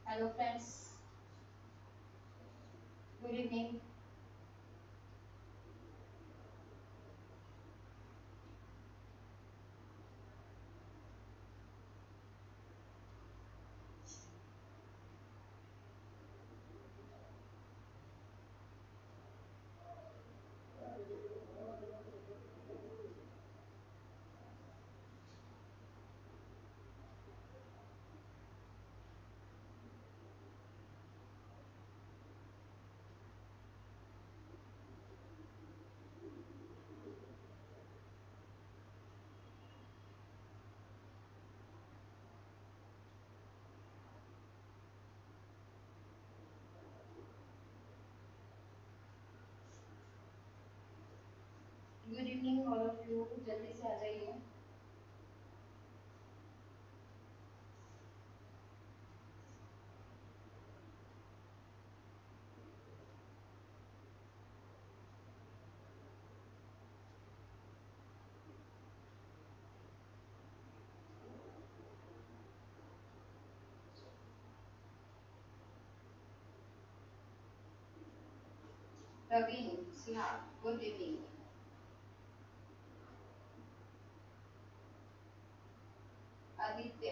Hello friends, good evening. Good evening all of you, जल्दी से आ जाइए। Praveen Sinha, good evening. आदित्य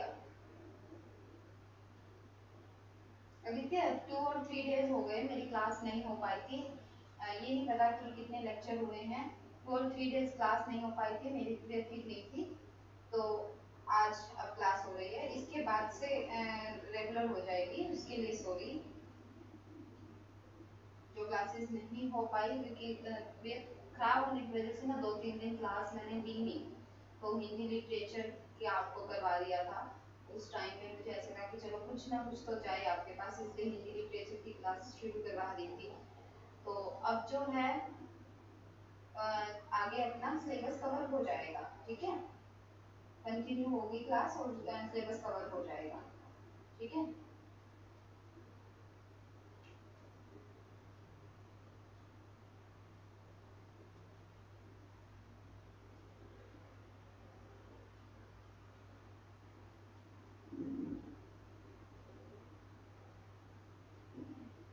आदित्य 2 और 3 डेज हो गए मेरी क्लास नहीं हो पाई थी। ये नहीं पता कि कितने लेक्चर हुए हैं। 2 और 3 डेज क्लास नहीं हो पाई थी, मेरी तबीयत ठीक नहीं थी, तो आज अब क्लास हो रही है। इसके बाद से रेगुलर हो जाएगी, उसके लिए सॉरी। जो क्लासेस नहीं हो पाई क्योंकि तबीयत खराब होने की वजह से ना 2-3 दिन क्लास मैंने दी नहीं। तो हिंदी लिटरेचर की आपको करवा दिया था। उस टाइम में मुझे ऐसा था कि चलो कुछ ना कुछ तो जाए आपके पास, इसलिए हिंदी लिटरेचर की क्लास शुरू करवा दी थी। तो अब जो है आगे अपना सिलेबस कवर हो जाएगा, ठीक है। कंटिन्यू होगी क्लास और सिलेबस कवर हो जाएगा, ठीक है।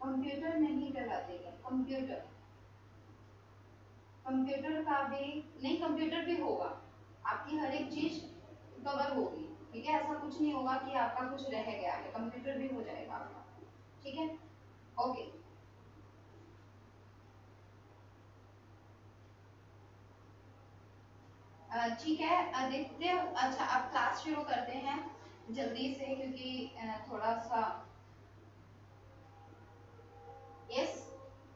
कंप्यूटर नहीं करवाते क्या? कंप्यूटर का भी नहीं, कंप्यूटर भी होगा। आपकी हर एक चीज कवर होगी, ठीक है। ऐसा कुछ नहीं होगा कि आपका कुछ रह गया है, कंप्यूटर भी हो जाएगा आपका, ठीक है। ओके, ठीक है आदित्य। अच्छा, अब क्लास शुरू करते हैं जल्दी से, क्योंकि थोड़ा सा। यस,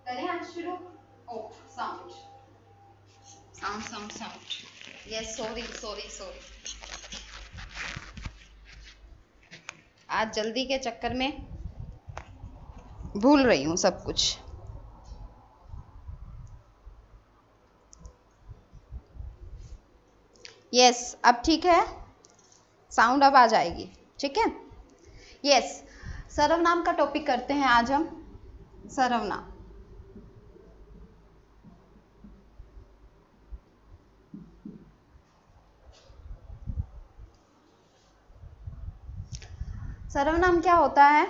करें आज शुरू। ओ, sound sound sound sound. Yes, sorry sorry sorry. आज जल्दी के चक्कर में भूल रही हूँ सब कुछ। यस, अब ठीक है, साउंड अब आ जाएगी, ठीक है। यस, सर्वनाम का टॉपिक करते हैं आज हम। सर्वनाम, सर्वनाम क्या होता है?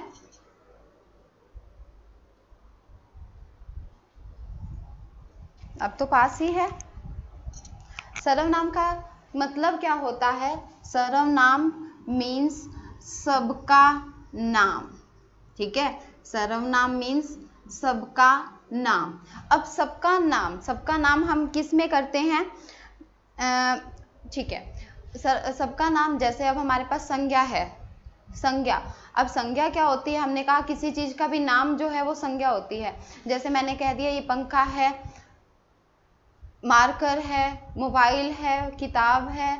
अब तो पास ही है। सर्वनाम का मतलब क्या होता है? सर्वनाम मीन्स सबका नाम, ठीक है। सर्वनाम मीन्स सबका नाम। अब सबका नाम हम किस में करते हैं? ठीक है, सबका नाम, जैसे अब हमारे पास संज्ञा है। संज्ञा, अब संज्ञा क्या होती है? हमने कहा किसी चीज का भी नाम जो है वो संज्ञा होती है। जैसे मैंने कह दिया ये पंखा है, मार्कर है, मोबाइल है, किताब है,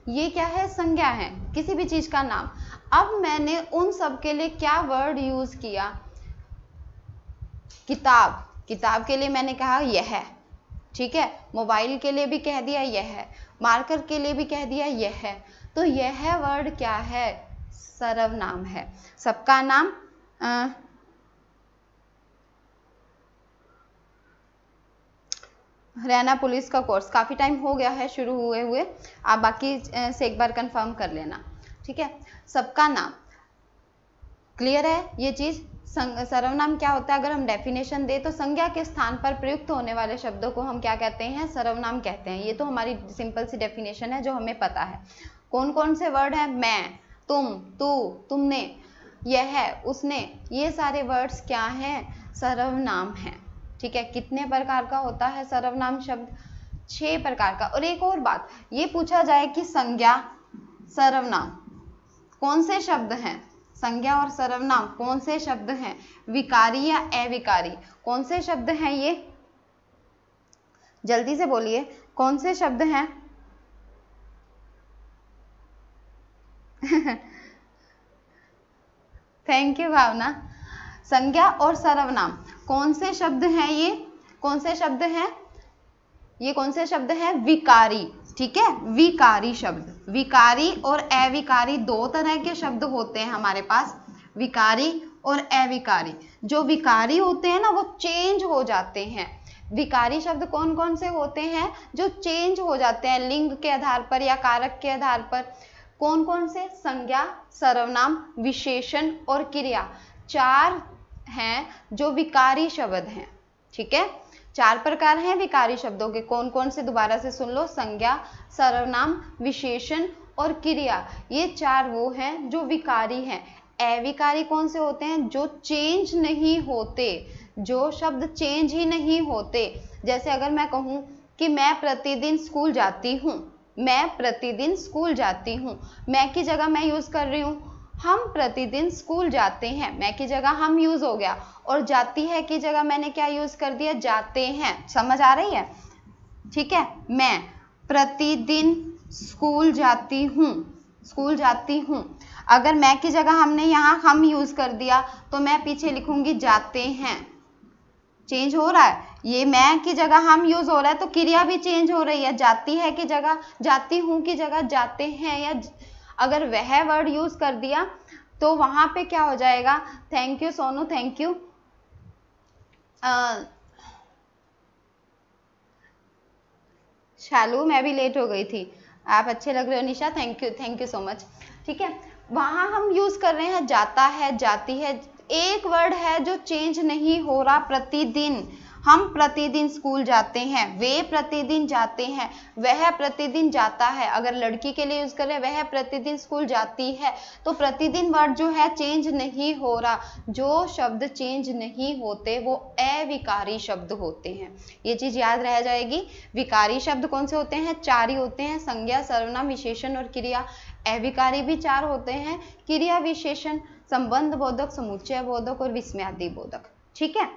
ये क्या है? संज्ञा है, किसी भी चीज का नाम। अब मैंने उन सब के लिए क्या वर्ड यूज किया? किताब, किताब के लिए मैंने कहा यह है, ठीक है। मोबाइल के लिए भी कह दिया यह है, मार्कर के लिए भी कह दिया यह है। तो यह वर्ड क्या है? सर्वनाम है। सबका नाम हरियाणा पुलिस का कोर्स काफ़ी टाइम हो गया है शुरू हुए, आप बाकी से एक बार कंफर्म कर लेना, ठीक है। सबका नाम, क्लियर है ये चीज। सर्वनाम क्या होता है, अगर हम डेफिनेशन दे तो संज्ञा के स्थान पर प्रयुक्त होने वाले शब्दों को हम क्या कहते हैं, सर्वनाम कहते हैं। ये तो हमारी सिंपल सी डेफिनेशन है जो हमें पता है। कौन कौन से वर्ड है, मैं, तुम, तू, तुमने, यह, उसने, ये सारे वर्ड्स क्या हैं, सर्वनाम हैं। ठीक है, कितने प्रकार का होता है सर्वनाम शब्द, 6 प्रकार का। और एक और बात, ये पूछा जाए कि संज्ञा सर्वनाम कौन से शब्द हैं, संज्ञा और सर्वनाम कौन से शब्द हैं, विकारी या अविकारी, कौन से शब्द हैं ये, जल्दी से बोलिए कौन से शब्द हैं। थैंक यू भावना। संज्ञा और सर्वनाम कौन से शब्द हैं, ये कौन से शब्द हैं, ये कौन से शब्द हैं, विकारी। ठीक है, विकारी शब्द, विकारी और अविकारी 2 तरह के शब्द होते हैं हमारे पास, विकारी और अविकारी। जो विकारी होते हैं ना वो चेंज हो जाते हैं। विकारी शब्द कौन कौन से होते हैं, जो चेंज हो जाते हैं लिंग के आधार पर या कारक के आधार पर। कौन कौन से, संज्ञा, सर्वनाम, विशेषण और क्रिया, 4 हैं जो विकारी शब्द हैं। ठीक है, 4 प्रकार हैं विकारी शब्दों के। कौन कौन से, दोबारा से सुन लो, संज्ञा, सर्वनाम, विशेषण और क्रिया, ये 4 वो हैं जो विकारी हैं। अविकारी कौन से होते हैं, जो चेंज नहीं होते, जो शब्द चेंज ही नहीं होते। जैसे अगर मैं कहूं कि मैं प्रतिदिन स्कूल जाती हूं, मैं प्रतिदिन स्कूल जाती हूं, मैं की जगह मैं यूज कर रही हूं हम प्रतिदिन स्कूल जाते हैं, मैं की जगह हम यूज हो गया, और जाती है की जगह मैंने क्या यूज कर दिया, जाते हैं। समझ आ रही है। ठीक है, मैं प्रतिदिन स्कूल जाती हूँ, स्कूल जाती हूँ। अगर मैं की जगह हमने यहाँ हम यूज कर दिया तो मैं पीछे लिखूंगी जाते हैं। चेंज हो रहा है, ये मैं की जगह हम यूज हो रहा है तो क्रिया भी चेंज हो रही है। जाती है की जगह जाती हूँ की जगह जाते हैं, या अगर वह वर्ड यूज कर दिया तो वहां पे क्या हो जाएगा। Thank you Sonu, thank you. Shalu, मैं भी लेट हो गई थी, आप अच्छे लग रहे हो। निशा, थैंक यू सो मच। ठीक है, वहां हम यूज कर रहे हैं जाता है, जाती है। एक वर्ड है जो चेंज नहीं हो रहा, प्रतिदिन। हम प्रतिदिन स्कूल जाते हैं, वे प्रतिदिन जाते हैं, वह प्रतिदिन जाता है। अगर लड़की के लिए यूज कर रहे हैं वह प्रतिदिन स्कूल जाती है, तो प्रतिदिन वर्ड जो है चेंज नहीं हो रहा। जो शब्द चेंज नहीं होते वो अविकारी शब्द होते हैं, ये चीज याद रह जाएगी। विकारी शब्द कौन से होते हैं, 4 ही होते हैं, संज्ञा, सर्वनाम, विशेषण और क्रिया। अविकारी भी 4 होते हैं, क्रिया, विशेषण, संबंध बोधक, समुच्चय बोधक और विस्मयादि बोधक। ठीक है,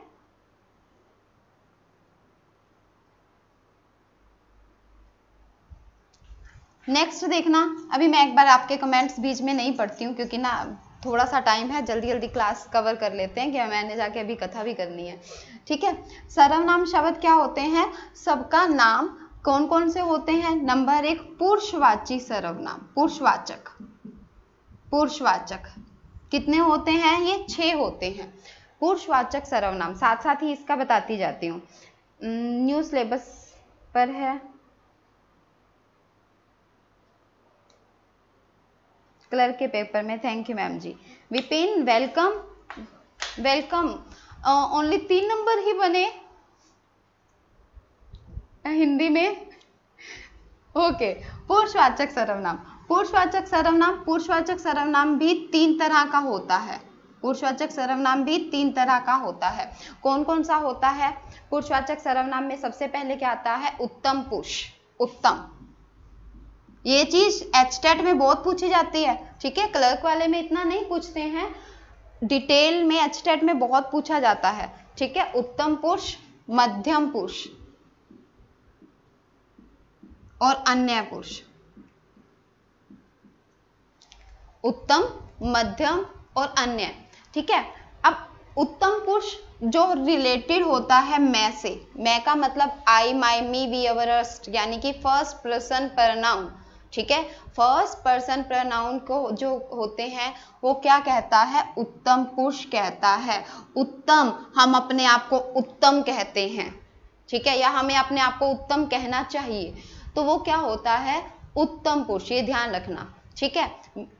नेक्स्ट देखना। अभी मैं एक बार आपके कमेंट्स बीच में नहीं पढ़ती हूँ क्योंकि ना थोड़ा सा टाइम है, जल्दी जल्दी क्लास कवर कर लेते हैं कि मैंने जाके अभी कथा भी करनी है। ठीक है, सर्वनाम शब्द क्या होते हैं, सबका नाम। कौन कौन से होते हैं, नंबर 1 पुरुषवाची सर्वनाम, पुरुषवाचक। पुरुषवाचक कितने होते हैं, ये 6 होते हैं पुरुषवाचक सर्वनाम। साथ साथ ही इसका बताती जाती हूँ, न्यू सिलेबस पर है, क्लर्क के पेपर में। Thank you ma'am ji. Vipin, welcome, welcome. Only 3 number ही बने हिंदी में। ओके, पुरुषवाचक सर्वनाम। पुरुषवाचक सर्वनाम, पुरुषवाचक सर्वनाम भी 3 तरह का होता है। पुरुषवाचक सर्वनाम भी 3 तरह का होता है। कौन कौन सा होता है पुरुषवाचक सर्वनाम में, सबसे पहले क्या आता है, उत्तम पुरुष। उत्तम, ये चीज एचटेट में बहुत पूछी जाती है। ठीक है, क्लर्क वाले में इतना नहीं पूछते हैं, डिटेल में एचटेट में बहुत पूछा जाता है। ठीक है, उत्तम पुरुष, मध्यम पुरुष और अन्य पुरुष। उत्तम, मध्यम और अन्य। ठीक है, अब उत्तम पुरुष जो रिलेटेड होता है मैं से, मैं का मतलब आई, माई, मी, वी, अवर, अस, यानी कि फर्स्ट पर्सन प्रोनाउन। ठीक है, फर्स्ट पर्सन प्रोनाउन को जो होते हैं वो क्या कहता है, उत्तम पुरुष कहता है। उत्तम, हम अपने आप को उत्तम कहते हैं। ठीक है, या हमें अपने आप को उत्तम कहना चाहिए, तो वो क्या होता है, उत्तम पुरुष। ये ध्यान रखना। ठीक है,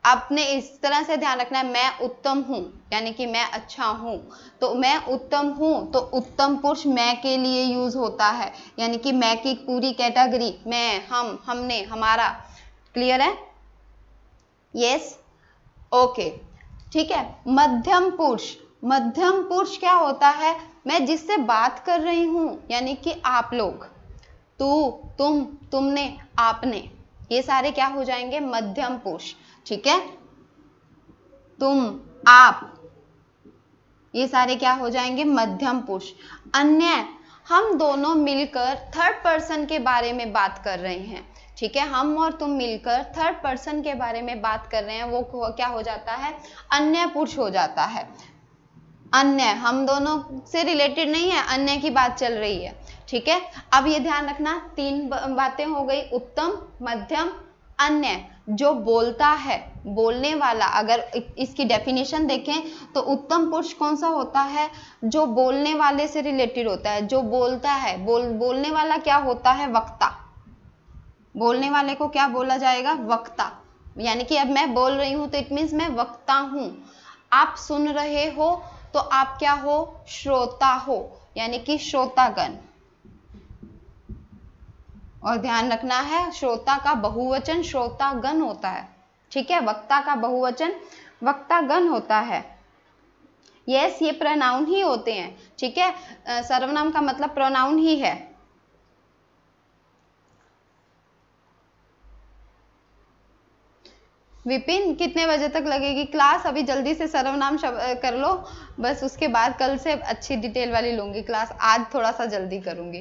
आपने इस तरह से ध्यान रखना है, मैं उत्तम हूं यानी कि मैं अच्छा हूं, तो मैं उत्तम हूं तो उत्तम पुरुष मैं के लिए यूज होता है, यानी कि मैं की पूरी कैटेगरी, मैं, हम, हमने, हमारा। क्लियर है? यस, ओके, ठीक है। मध्यम पुरुष, मध्यम पुरुष क्या होता है? मैं जिससे बात कर रही हूं, यानी कि आप लोग, तू, तुम, तुमने, आपने, ये सारे क्या हो जाएंगे? मध्यम पुरुष। ठीक है, तुम, आप, ये सारे क्या हो जाएंगे? मध्यम पुरुष। अन्य, हम दोनों मिलकर थर्ड पर्सन के बारे में बात कर रहे हैं। ठीक है, हम और तुम मिलकर थर्ड पर्सन के बारे में बात कर रहे हैं, वो क्या हो जाता है? अन्य पुरुष हो जाता है। अन्य, हम दोनों से रिलेटेड नहीं है, अन्य की बात चल रही है। ठीक है, अब ये ध्यान रखना, 3 बातें हो गई, उत्तम, मध्यम, अन्य। जो बोलता है, बोलने वाला, अगर इसकी डेफिनेशन देखें तो उत्तम पुरुष कौन सा होता है? जो बोलने वाले से रिलेटेड होता है, जो बोलता है। बोलने वाला क्या होता है? वक्ता। बोलने वाले को क्या बोला जाएगा? वक्ता। यानी कि अब मैं बोल रही हूं तो इट मीन्स मैं वक्ता हूं। आप सुन रहे हो तो आप क्या हो? श्रोता हो, यानी कि श्रोतागण। और ध्यान रखना है, श्रोता का बहुवचन श्रोतागण होता है। ठीक है, वक्ता का बहुवचन वक्तागण होता है। यस, ये प्रोनाउन ही होते हैं। ठीक है, सर्वनाम का मतलब प्रोनाउन ही है। विपिन, कितने बजे तक लगेगी क्लास? अभी जल्दी से सर्वनाम कर लो, बस उसके बाद कल से अच्छी डिटेल वाली लूंगी क्लास। आज थोड़ा सा जल्दी करूंगी।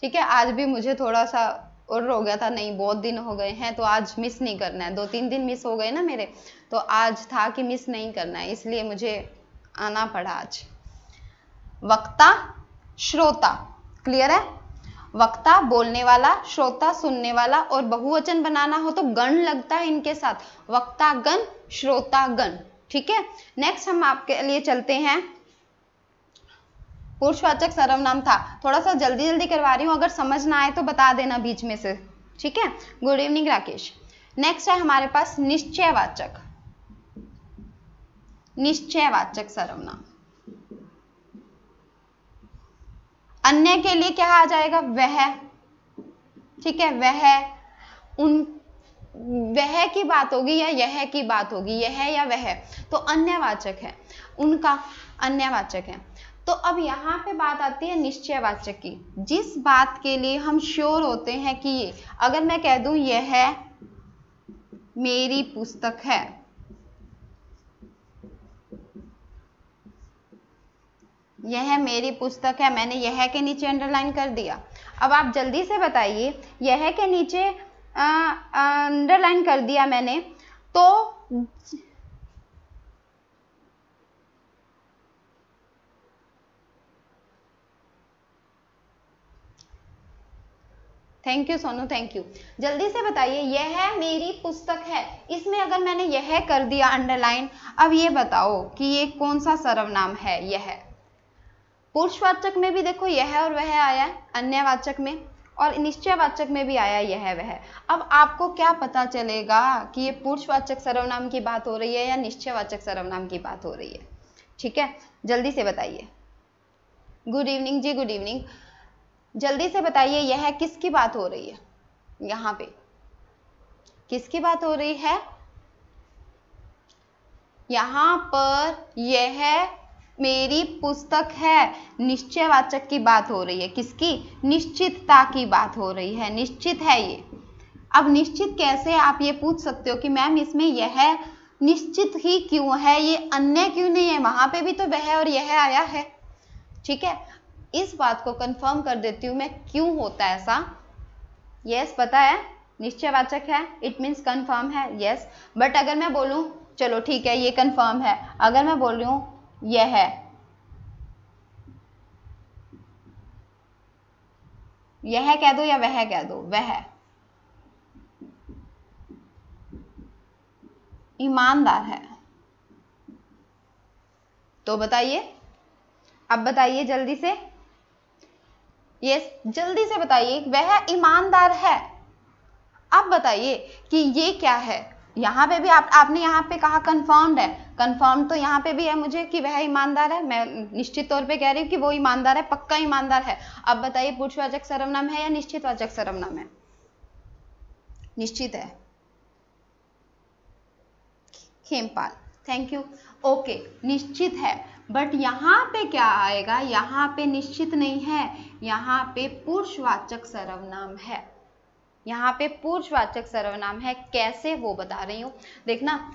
ठीक है, आज भी मुझे थोड़ा सा और हो गया था, नहीं बहुत दिन हो गए हैं तो आज मिस नहीं करना है। 2-3 दिन मिस हो गए ना मेरे, तो आज था कि मिस नहीं करना है, इसलिए मुझे आना पड़ा आज। वक्ता, श्रोता, क्लियर है? वक्ता बोलने वाला, श्रोता सुनने वाला, और बहुवचन बनाना हो तो गण लगता है इनके साथ, वक्तागण, श्रोतागण। ठीक है, नेक्स्ट हम आपके लिए चलते हैं, पुरुषवाचक सर्वनाम था। थोड़ा सा जल्दी जल्दी करवा रही हूँ, अगर समझ ना आए तो बता देना बीच में से। ठीक है, गुड इवनिंग राकेश। नेक्स्ट है हमारे पास निश्चयवाचक, निश्चयवाचक सर्वनाम। अन्य के लिए क्या आ जाएगा? वह। ठीक है, वह, उन, वह की बात होगी या यह की बात होगी, यह या वह, तो अन्यवाचक है, उनका अन्यवाचक है। तो अब यहाँ पे बात आती है निश्चयवाचक की, जिस बात के लिए हम श्योर होते हैं कि ये, अगर मैं कह दूं यह मेरी पुस्तक है, यह मेरी पुस्तक है, मैंने यह के नीचे अंडरलाइन कर दिया। अब आप जल्दी से बताइए, यह के नीचे अंडरलाइन कर दिया मैंने, तो thank you Sonu, thank you. जल्दी से बताइए, यह मेरी पुस्तक है, इसमें अगर मैंने यह कर दिया अंडरलाइन, अब ये बताओ कि ये कौन सा सर्वनाम है? यह। पुरुषवाचक में भी देखो यह और वह आया है, अन्यवाचक में, और निश्चयवाचक में भी आया यह वह। अब आपको क्या पता चलेगा कि ये पुरुषवाचक सर्वनाम की बात हो रही है या निश्चयवाचक सर्वनाम की बात हो रही है? ठीक है, जल्दी से बताइए। गुड इवनिंग जी, गुड इवनिंग। जल्दी से बताइए, यह किसकी बात हो रही है? यहाँ पे किसकी बात हो रही है? यहाँ पर यह मेरी पुस्तक है, निश्चयवाचक की बात हो रही है। किसकी? निश्चितता की बात हो रही है, निश्चित है ये। अब निश्चित कैसे, आप ये पूछ सकते हो कि मैम इसमें यह निश्चित ही क्यों है, ये अन्य क्यों नहीं है? वहां पे भी तो वह और यह आया है। ठीक है, इस बात को कंफर्म कर देती हूँ मैं, क्यों होता है ऐसा। यस, पता है, निश्चयवाचक है, इट मीन्स कंफर्म है। यस, बट अगर मैं बोलूं, चलो ठीक है ये कंफर्म है, अगर मैं बोल रही हूं यह है, यह कह दो या वह कह दो, वह ईमानदार है, तो बताइए, अब बताइए जल्दी से। यस, जल्दी से बताइए, वह ईमानदार है। अब बताइए कि ये क्या है, यहाँ पे भी आपने यहाँ पे कहा कंफर्म्ड है, कंफर्म तो यहाँ पे भी है मुझे कि वह ईमानदार है, मैं निश्चित तौर पे कह रही हूँ कि वो ईमानदार है, पक्का ईमानदार है। अब बताइए पुरुषवाचक सर्वनाम है या निश्चितवाचक सर्वनाम है? निश्चित है। Khempal, thank you. ओके, निश्चित है, बट यहाँ पे क्या आएगा, यहाँ पे निश्चित नहीं है, यहाँ पे पुरुषवाचक सर्वनाम है, यहाँ पे पुरुषवाचक सर्वनाम है। कैसे वो बता रही हूँ, देखना,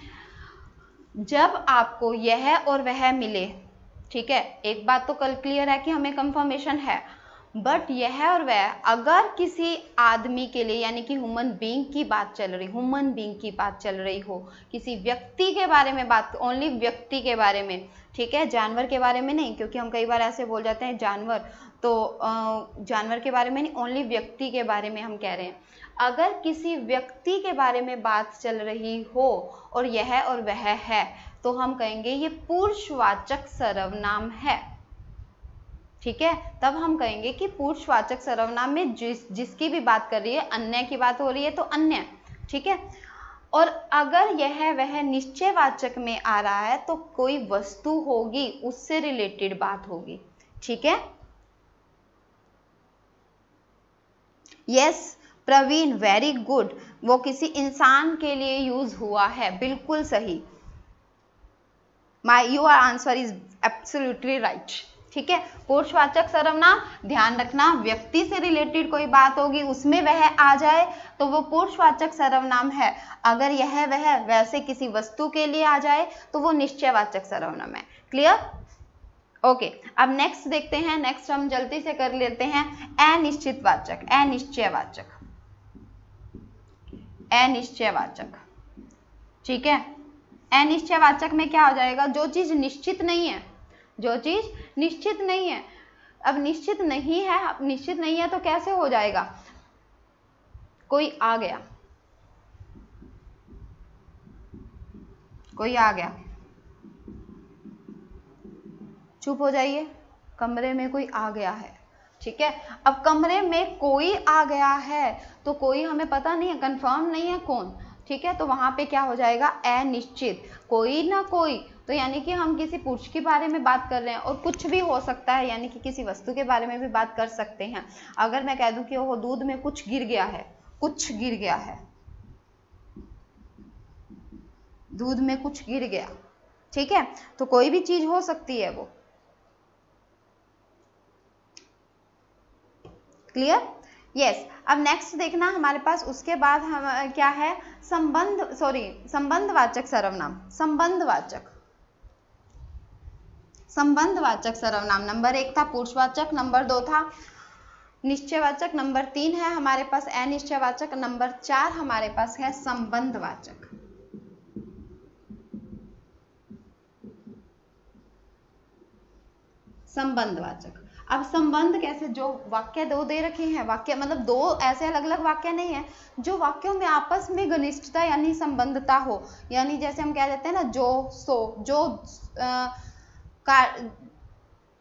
जब आपको यह और वह मिले, ठीक है, एक बात तो कल क्लियर है कि हमें कंफर्मेशन है, बट यह और वह अगर किसी आदमी के लिए यानी कि ह्यूमन बीइंग की बात चल रही, ह्यूमन बीइंग की बात चल रही हो, किसी व्यक्ति के बारे में बात, ओनली व्यक्ति के बारे में, ठीक है, जानवर के बारे में नहीं, क्योंकि हम कई बार ऐसे बोल जाते हैं जानवर, तो जानवर के बारे में नहीं, ओनली व्यक्ति के बारे में हम कह रहे हैं। अगर किसी व्यक्ति के बारे में बात चल रही हो और यह और वह है, तो हम कहेंगे ये पुरुषवाचक सर्वनाम है, ठीक है। तब हम कहेंगे कि पुरुषवाचक सर्वनाम में जिसकी भी बात कर रही है, अन्य की बात हो रही है तो अन्य, ठीक है। और अगर यह वह निश्चयवाचक में आ रहा है तो कोई वस्तु होगी, उससे रिलेटेड बात होगी, ठीक है। यस प्रवीण, वेरी गुड, वो किसी इंसान के लिए यूज हुआ है, बिल्कुल सही। Your answer is absolutely right, ठीक है। पुरुषवाचक सर्वनाम, ध्यान रखना, व्यक्ति से रिलेटेड कोई बात होगी, उसमें वह आ जाए तो वो पुरुषवाचक सर्वनाम है। अगर यह वह वैसे किसी वस्तु के लिए आ जाए तो वो निश्चयवाचक सर्वनाम है। क्लियर? ओके, अब नेक्स्ट देखते हैं, नेक्स्ट हम जल्दी से कर लेते हैं। अनिश्चितवाचक, अनिश्चयवाचक, अनिश्चयवाचक, ठीक है। अनिश्चयवाचक में क्या हो जाएगा, जो चीज निश्चित नहीं है, जो चीज निश्चित नहीं है। अब निश्चित नहीं है, अब निश्चित नहीं है तो कैसे हो जाएगा, कोई आ गया, कोई आ गया, चुप हो जाइए, कमरे में कोई आ गया है, ठीक है। अब कमरे में कोई आ गया है तो कोई हमें पता नहीं है, कंफर्म नहीं है कौन, ठीक है, तो वहां पे क्या हो जाएगा, अनिश्चित, कोई ना कोई, तो यानी कि हम किसी पुरुष के बारे में बात कर रहे हैं, और कुछ भी हो सकता है, यानी कि किसी वस्तु के बारे में भी बात कर सकते हैं। अगर मैं कह दूं कि वो दूध में कुछ गिर गया है, कुछ गिर गया है, दूध में कुछ गिर गया, ठीक है, तो कोई भी चीज हो सकती है वो। क्लियर? यस। अब नेक्स्ट देखना हमारे पास, उसके बाद हम क्या है, संबंधवाचक सर्वनाम, संबंधवाचक, संबंधवाचक सर्वनाम। नंबर 1 था पुरुषवाचक, नंबर 2 था निश्चयवाचक, नंबर 3 है हमारे पास अनिश्चयवाचक, नंबर 4 हमारे पास है संबंधवाचक। संबंधवाचक। अब संबंध कैसे, जो वाक्य दो दे रखे हैं, वाक्य मतलब दो ऐसे अलग अलग वाक्य नहीं है, जो वाक्यों में आपस में घनिष्ठता यानी संबंधता हो, यानी जैसे हम कह देते हैं ना, जो सो,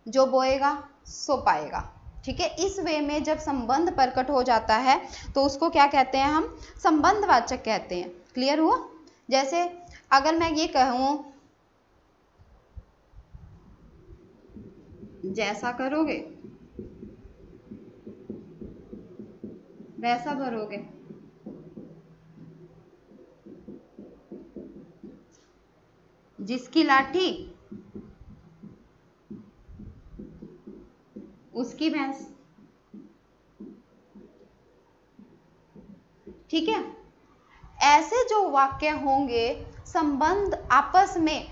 जो बोएगा सो पाएगा, ठीक है। इस वे में जब संबंध प्रकट हो जाता है तो उसको क्या कहते हैं, हम संबंधवाचक कहते हैं। क्लियर हुआ? जैसे अगर मैं ये कहूं, जैसा करोगे वैसा भरोगे, जिसकी लाठी उसकी भैंस, ठीक है। ऐसे जो वाक्य होंगे संबंध आपस में,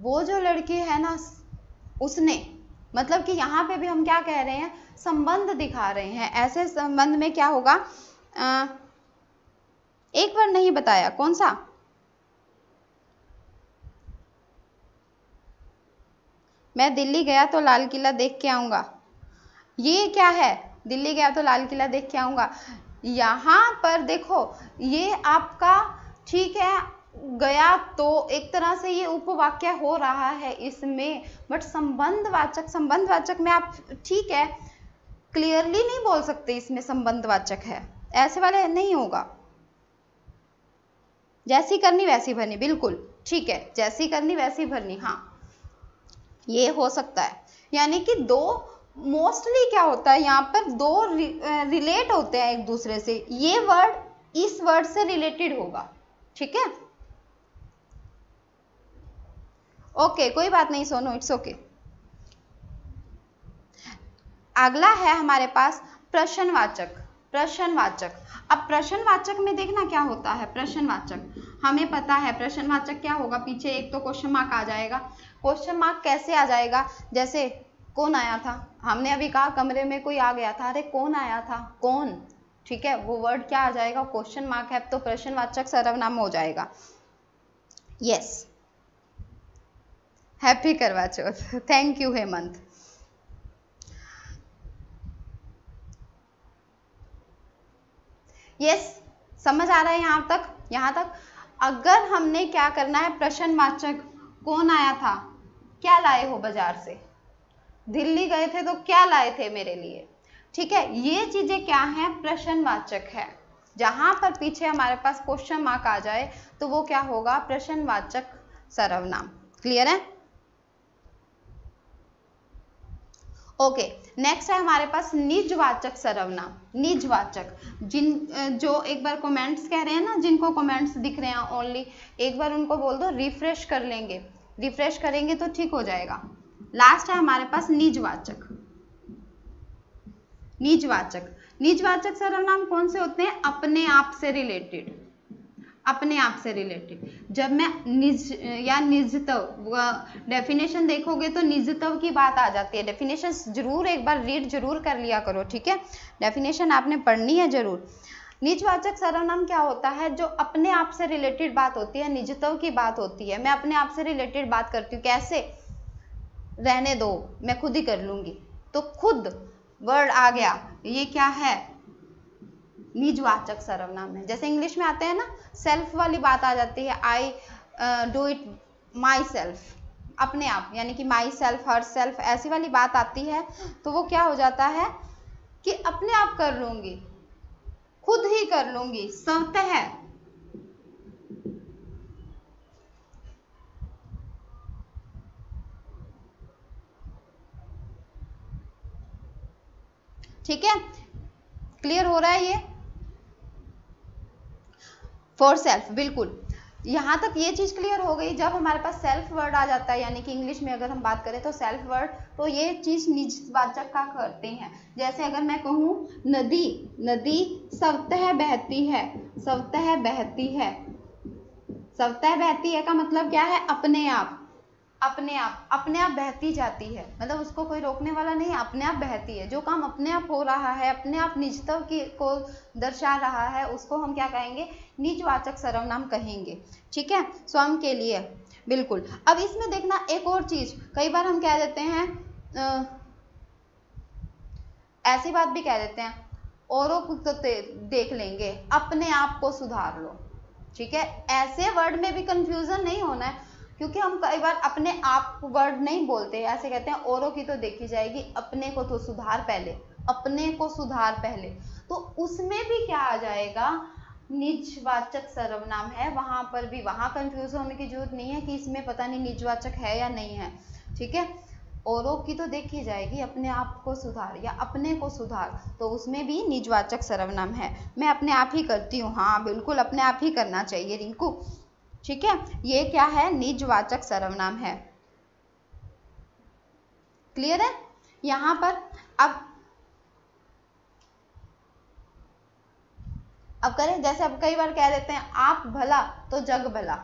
वो जो लड़की है ना उसने, मतलब कि यहाँ पे भी हम क्या कह रहे हैं, संबंध दिखा रहे हैं। ऐसे संबंध में क्या होगा, एक बार नहीं बताया कौन सा, मैं दिल्ली गया तो लाल किला देख के आऊंगा, ये क्या है, दिल्ली गया तो लाल किला देख के आऊंगा। यहाँ पर देखो ये आपका, ठीक है, गया तो एक तरह से ये उपवाक्य हो रहा है इसमें, बट संबंधवाचक में आप, ठीक है, क्लियरली नहीं बोल सकते इसमें संबंधवाचक है, ऐसे वाले नहीं होगा। जैसी करनी वैसी भरनी, बिल्कुल ठीक है, जैसी करनी वैसी भरनी, हाँ ये हो सकता है। यानी कि दो, मोस्टली क्या होता है यहाँ पर, दो रिलेट होते हैं एक दूसरे से, ये वर्ड इस वर्ड से रिलेटेड होगा, ठीक है। ओके कोई बात नहीं सोनू, इट्स ओके। अगला है हमारे पास प्रश्नवाचक। प्रश्नवाचक, अब प्रश्नवाचक में देखना क्या होता है। प्रश्नवाचक हमें पता है प्रश्नवाचक क्या होगा, पीछे एक तो क्वेश्चन मार्क आ जाएगा। क्वेश्चन मार्क कैसे आ जाएगा, जैसे कौन आया था, हमने अभी कहा कमरे में कोई आ गया था, अरे कौन आया था, कौन, ठीक है, वो वर्ड क्या आ जाएगा, क्वेश्चन मार्क है, तो प्रश्नवाचक सर्वनाम हो जाएगा। यस, हैप्पी करवा चौथ, थैंक यू हेमंत। यस, समझ आ रहा है यहाँ तक, यहाँ तक। अगर हमने क्या करना है, प्रश्नवाचक, कौन आया था, क्या लाए हो बाजार से, दिल्ली गए थे तो क्या लाए थे मेरे लिए, ठीक है, ये चीजें क्या है, प्रश्नवाचक है। जहां पर पीछे हमारे पास क्वेश्चन मार्क आ जाए तो वो क्या होगा, प्रश्नवाचक सर्वनाम। क्लियर है? ओके, नेक्स्ट है हमारे पास निजवाचक सर्वनाम। निजवाचक, जो एक बार कमेंट्स कह रहे हैं ना, जिनको कमेंट्स दिख रहे हैं ओनली, एक बार उनको बोल दो रिफ्रेश कर लेंगे, रिफ्रेश करेंगे तो ठीक हो जाएगा। लास्ट है हमारे पास निजवाचक। निजवाचक, निजवाचक सर्वनाम कौन से होते हैं, अपने आप से रिलेटेड, अपने आप से रिलेटेड। जब मैं निज या निजत्व, डेफिनेशन देखोगे तो निजत्व की बात आ जाती है। डेफिनेशन जरूर एक बार रीड जरूर कर लिया करो, ठीक है, डेफिनेशन आपने पढ़नी है जरूर। निजवाचक सर्वनाम क्या होता है, जो अपने आप से रिलेटेड बात होती है, निजत्व की बात होती है। मैं अपने आप से रिलेटेड बात करती हूँ, कैसे, रहने दो मैं खुद ही कर लूंगी, तो खुद वर्ड आ गया, ये क्या है, निजवाचक सर्वनाम है। जैसे इंग्लिश में आते हैं ना, सेल्फ वाली बात आ जाती है, I do it my self, अपने आप, यानी कि माई सेल्फ, हर सेल्फ, ऐसी वाली बात आती है, तो वो क्या हो जाता है कि अपने आप कर लूंगी, खुद ही कर लूंगी, स्वतः है। ठीक है, क्लियर हो रहा है ये, फॉर सेल्फ, बिल्कुल। यहाँ तक ये चीज क्लियर हो गई। जब हमारे पास सेल्फ वर्ड आ जाता है, यानी कि इंग्लिश में अगर हम बात करें तो सेल्फ वर्ड, तो ये चीज निजवाचक का करते हैं। जैसे अगर मैं कहूँ नदी, नदी स्वतः बहती है, स्वतः बहती है, स्वतः बहती है का मतलब क्या है, अपने आप, अपने आप, अपने आप बहती जाती है, मतलब उसको कोई रोकने वाला नहीं है, अपने आप बहती है। जो काम अपने आप हो रहा है, अपने आप निजत्व की को दर्शा रहा है, उसको हम क्या कहेंगे, निजवाचक सर्वनाम कहेंगे, ठीक है, स्वयं के लिए, बिल्कुल। अब इसमें देखना एक और चीज, कई बार हम कह देते हैं, ऐसी बात भी कह देते हैं, औरों को तो देख लेंगे, अपने आप को सुधार लो, ठीक है। ऐसे वर्ड में भी कंफ्यूजन नहीं होना है, क्योंकि हम कई बार अपने आप वर्ड नहीं बोलते, ऐसे कहते हैं औरों की तो देखी जाएगी, अपने को तो सुधार पहले, अपने को सुधार पहले, तो उसमें भी क्या आ जाएगा, निजवाचक सर्वनाम है। वहां पर भी, वहां कंफ्यूज होने की जरूरत नहीं है कि इसमें पता नहीं निजवाचक है या नहीं है, ठीक है। औरों की तो देखी जाएगी, अपने आप को सुधार या अपने को सुधार, तो उसमें भी निजवाचक सर्वनाम है। मैं अपने आप ही करती हूँ, हाँ बिल्कुल अपने आप ही करना चाहिए रिंकू, ठीक है, ये क्या है, निजवाचक सर्वनाम है। क्लियर है यहां पर? अब करें, जैसे अब कई बार कह देते हैं आप भला तो जग भला,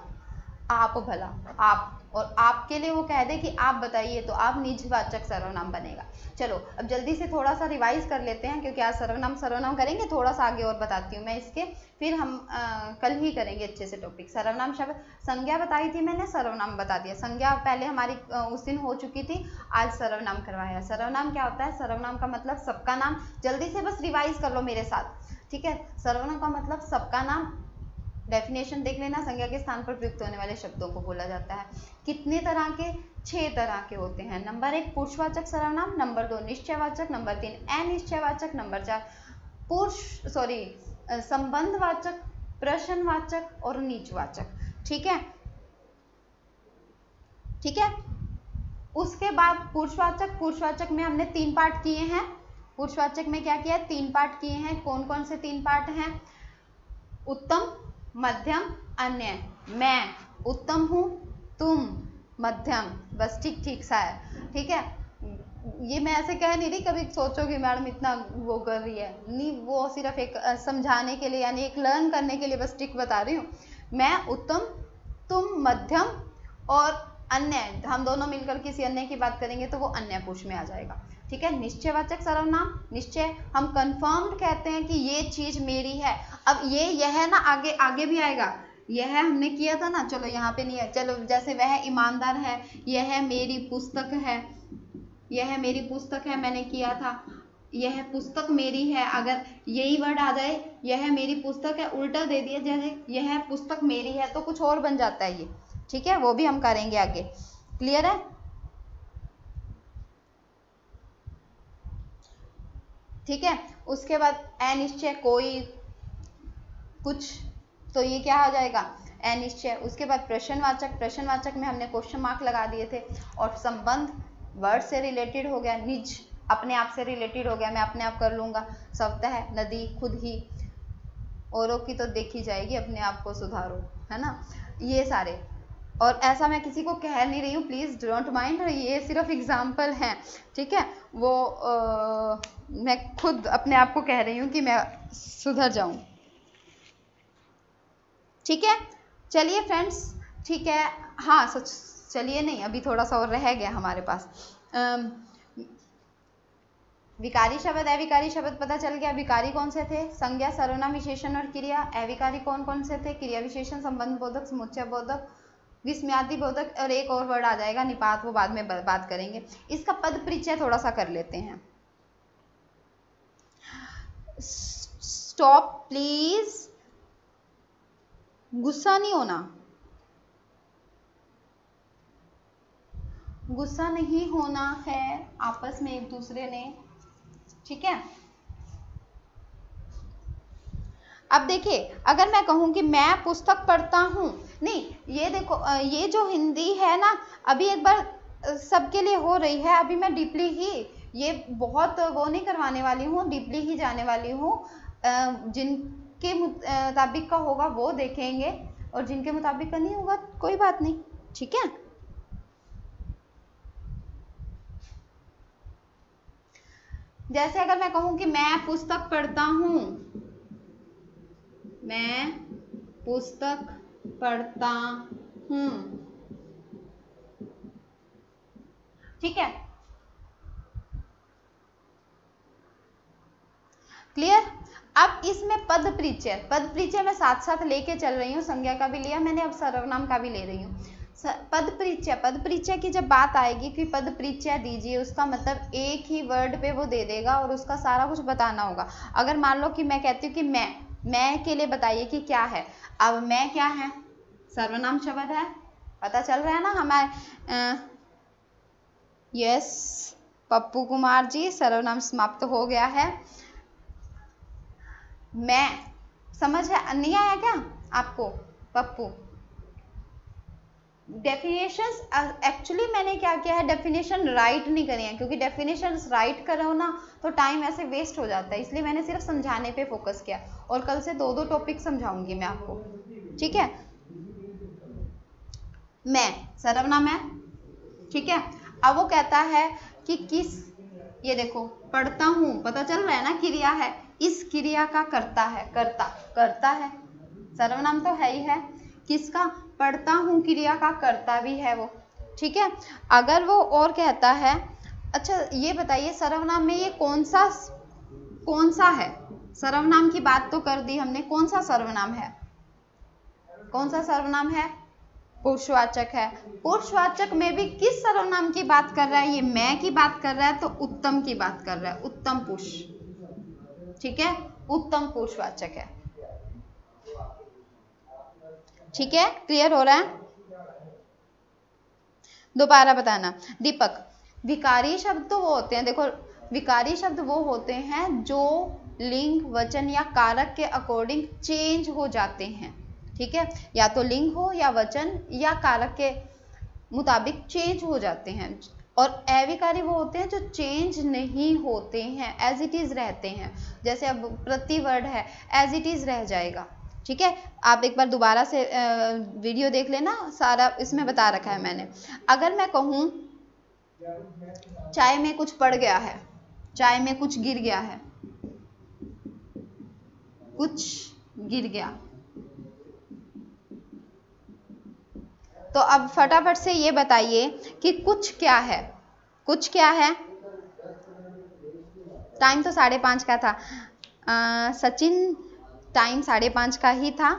आप भला, आप, और आपके लिए वो कह दे कि आप बताइए, तो आप निजवाचक सर्वनाम बनेगा। चलो अब जल्दी से थोड़ा सा रिवाइज कर लेते हैं, क्योंकि आज सर्वनाम करेंगे, थोड़ा सा आगे और बताती हूँ मैं इसके, फिर हम कल ही करेंगे अच्छे से टॉपिक। सर्वनाम शब्द, संज्ञा बताई थी मैंने, सर्वनाम बता दिया। संज्ञा पहले हमारी उस दिन हो चुकी थी, आज सर्वनाम करवाया। सर्वनाम क्या होता है, सर्वनाम का मतलब सबका नाम, जल्दी से बस रिवाइज कर लो मेरे साथ, ठीक है। सर्वनाम का मतलब सबका नाम, डेफिनेशन देख लेना, संज्ञा के स्थान पर प्रयुक्त होने वाले शब्दों को बोला जाता है। कितने तरह के, 6 तरह के होते हैं। नंबर 1 पुरुषवाचक सर्वनाम, नंबर 2 निश्चयवाचक, नंबर 3 अनिश्चयवाचक, नंबर 4 संबंधवाचक, प्रश्नवाचक और नीचवाचक। ठीक है, ठीक है। उसके बाद पुरुषवाचक, पुरुषवाचक में हमने 3 पार्ट किए हैं। पुरुषवाचक में क्या किया है? 3 पार्ट किए हैं। कौन कौन से 3 पार्ट हैं? उत्तम, मध्यम, अन्य। मैं उत्तम हूं, तुम मध्यम, बस ठीक ठीक सा है। ठीक है, ये मैं ऐसे कह नहीं रही कभी सोचोगे मैडम इतना वो कर रही है, नहीं, वो सिर्फ एक समझाने के लिए, यानी एक लर्न करने के लिए बस टिक बता रही हूँ। मैं उत्तम, तुम मध्यम और अन्य, हम दोनों मिलकर किसी अन्य की बात करेंगे तो वो अन्य पुरुष में आ जाएगा। ठीक है, निश्चयवाचक सर्वनाम, निश्चय हम कंफर्म्ड कहते हैं कि ये चीज मेरी है। अब ये यह ना आगे आगे भी आएगा, यह हमने किया था ना, चलो यहाँ पे नहीं है, चलो जैसे वह ईमानदार है, यह मेरी पुस्तक है, यह मेरी पुस्तक है, मैंने किया था, यह पुस्तक मेरी है। अगर यही वर्ड आ जाए, यह मेरी पुस्तक है, उल्टा दे दिया जैसे यह पुस्तक मेरी है, तो कुछ और बन जाता है ये। ठीक है, वो भी हम करेंगे आगे। क्लियर है? ठीक है, उसके बाद अनिश्चय, कोई, कुछ, तो ये क्या हो जाएगा? अनिश्चय। उसके बाद प्रश्नवाचक, प्रश्नवाचक में हमने क्वेश्चन मार्क लगा दिए थे। और संबंध वर्ड से रिलेटेड हो गया, निज अपने आप से रिलेटेड हो गया, मैं अपने आप कर लूंगा। सवता है, नदी, खुद ही, औरों की तो देखी जाएगी, अपने आप को सुधारो, है ना, ये सारे। और ऐसा मैं किसी को कह नहीं रही हूँ, प्लीज डोंट माइंड, ये सिर्फ एग्जाम्पल हैं। ठीक है, वो मैं खुद अपने आप को कह रही हूँ कि मैं सुधर जाऊं। ठीक है, चलिए फ्रेंड्स, ठीक है। हाँ सच, चलिए नहीं, अभी थोड़ा सा और रह गया हमारे पास। विकारी शब्द, अविकारी शब्द पता चल गया। विकारी कौन से थे? संज्ञा, सर्वनाम, विशेषण और क्रिया। अविकारी कौन कौन से थे? क्रिया विशेषण, संबंध बोधक, समुच्चय बोधक, विस्मयादि बोधक, और एक और वर्ड आ जाएगा निपात, वो बाद में बात करेंगे। इसका पद परिचय थोड़ा सा कर लेते हैं। स्टॉप प्लीज, गुस्सा नहीं होना, गुस्सा नहीं होना है आपस में एक दूसरे ने। ठीक है, अब देखिए, अगर मैं कहूं कि मैं पुस्तक पढ़ता हूं, नहीं, ये देखो, ये जो हिंदी है ना, अभी एक बार सबके लिए हो रही है, अभी मैं डीपली ही, ये बहुत वो नहीं करवाने वाली हूँ, डीपली ही जाने वाली हूँ। जिनके मुताबिक का होगा वो देखेंगे, और जिनके मुताबिक का नहीं होगा कोई बात नहीं। ठीक है, जैसे अगर मैं कहूं कि मैं पुस्तक पढ़ता हूं, मैं पुस्तक पढ़ता हूं, ठीक है, क्लियर। अब इसमें पद परिचय, पद परिचय मैं साथ साथ लेके चल रही हूँ, संज्ञा का भी लिया मैंने, अब सर्वनाम का भी ले रही हूँ। पद परिचय, पद परिचय की जब बात आएगी कि पद परिचय दीजिए, उसका मतलब एक ही वर्ड पे वो दे देगा और उसका सारा कुछ बताना होगा। अगर मान लो कि मैं कहती हूँ कि मैं के लिए बताइए कि क्या है। अब मैं क्या है? सर्वनाम शब्द है, पता चल रहा है ना हमारे। यस पप्पू कुमार जी, सर्वनाम समाप्त हो गया है। मैं, समझ है नहीं आया क्या आपको पप्पू? डेफिनेशंस, एक्चुअली मैंने क्या किया है, डेफिनेशन राइट नहीं करे हैं, क्योंकि डेफिनेशन राइट करो ना तो टाइम ऐसे वेस्ट हो जाता है, इसलिए मैंने सिर्फ समझाने पे फोकस किया। और कल से 2-2 टॉपिक समझाऊंगी मैं आपको। ठीक है, मैं सर्वनाम है, ठीक है। अब वो कहता है कि किस, ये देखो पढ़ता हूं, पता चल रहा है ना, क्रिया है, इस क्रिया का करता है, करता है, सर्वनाम तो है ही है। किसका? पढ़ता हूं क्रिया का करता भी है वो। ठीक है, अगर वो और कहता है, अच्छा ये बताइए सर्वनाम में ये कौन सा है? सर्वनाम की बात तो कर दी हमने, कौन सा सर्वनाम है? कौन सा सर्वनाम है? पुरुषवाचक है। पुरुषवाचक में भी किस सर्वनाम की बात कर रहा है? ये मैं की बात कर रहा है, तो उत्तम की बात कर रहा है, उत्तम पुरुष। ठीक है, उत्तम पुरुषवाचक है। ठीक है, क्लियर हो रहा है? दोबारा बताना। दीपक, विकारी शब्द तो वो होते हैं, देखो विकारी शब्द वो होते हैं जो लिंग, वचन या कारक के अकॉर्डिंग चेंज हो जाते हैं। ठीक है, या तो लिंग हो या वचन या कारक के मुताबिक चेंज हो जाते हैं। और अविकारी वो होते हैं जो चेंज नहीं होते हैं, एज इट इज रहते हैं। जैसे अब प्रतिवर्ड है, एज इट इज रह जाएगा। ठीक है, आप एक बार दोबारा से वीडियो देख लेना, सारा इसमें बता रखा है मैंने। अगर मैं कहूँ चाय में कुछ पड़ गया है, चाय में कुछ गिर गया है, कुछ गिर गया, तो अब फटाफट से ये बताइए कि कुछ क्या है, कुछ क्या है। टाइम तो 5:30 का था सचिन, टाइम 5:30 का ही था।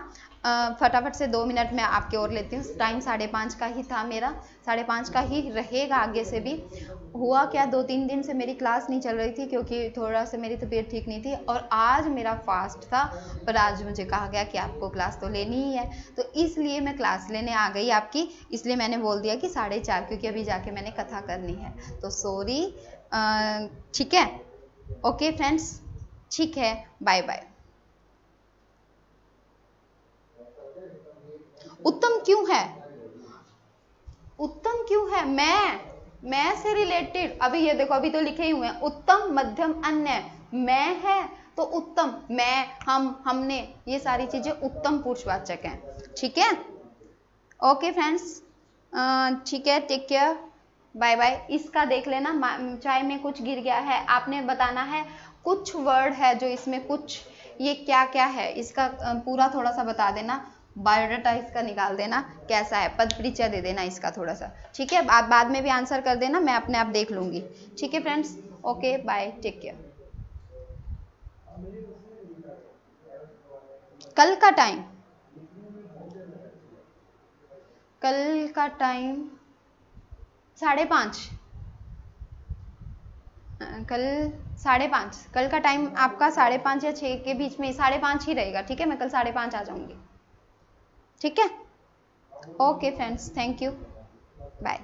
फटाफट से 2 मिनट में आपके और लेती हूँ। टाइम 5:30 का ही था मेरा, 5:30 का ही रहेगा आगे से भी। हुआ क्या, 2-3 दिन से मेरी क्लास नहीं चल रही थी क्योंकि थोड़ा सा मेरी तबीयत ठीक नहीं थी, और आज मेरा फास्ट था, पर आज मुझे कहा गया कि आपको क्लास तो लेनी ही है, तो इसलिए मैं क्लास लेने आ गई आपकी। इसलिए मैंने बोल दिया कि 4:30, क्योंकि अभी जाके मैंने कथा करनी है, तो सॉरी। ठीक है, ओके फ्रेंड्स, ठीक है, बाय बाय। उत्तम क्यों है, उत्तम क्यों है, मैं से रिलेटेड। अभी ये देखो, अभी तो लिखे ही हुए हैं उत्तम, मध्यम, अन्य। मैं है तो उत्तम, मैं, हम, हमने, ये सारी चीजें उत्तम पुरुषवाचक हैं। ठीक है, ओके फ्रेंड्स, ठीक है, टेक केयर, बाय बाय। इसका देख लेना, चाय में कुछ गिर गया है, आपने बताना है कुछ वर्ड है जो इसमें कुछ, ये क्या क्या है, इसका पूरा थोड़ा सा बता देना। बायोडाटा इसका निकाल देना कैसा है, पद परिचय दे देना इसका थोड़ा सा। ठीक है, आप बाद में भी आंसर कर देना, मैं अपने आप देख लूंगी। ठीक है friends, okay bye, take care. कल का टाइम, कल का टाइम 5:30, कल 5:30, कल का टाइम आपका 5:30 या 6 के बीच में, 5:30 ही रहेगा। ठीक है, मैं कल 5:30 आ जाऊंगी। ठीक है, okay friends, thank you, bye.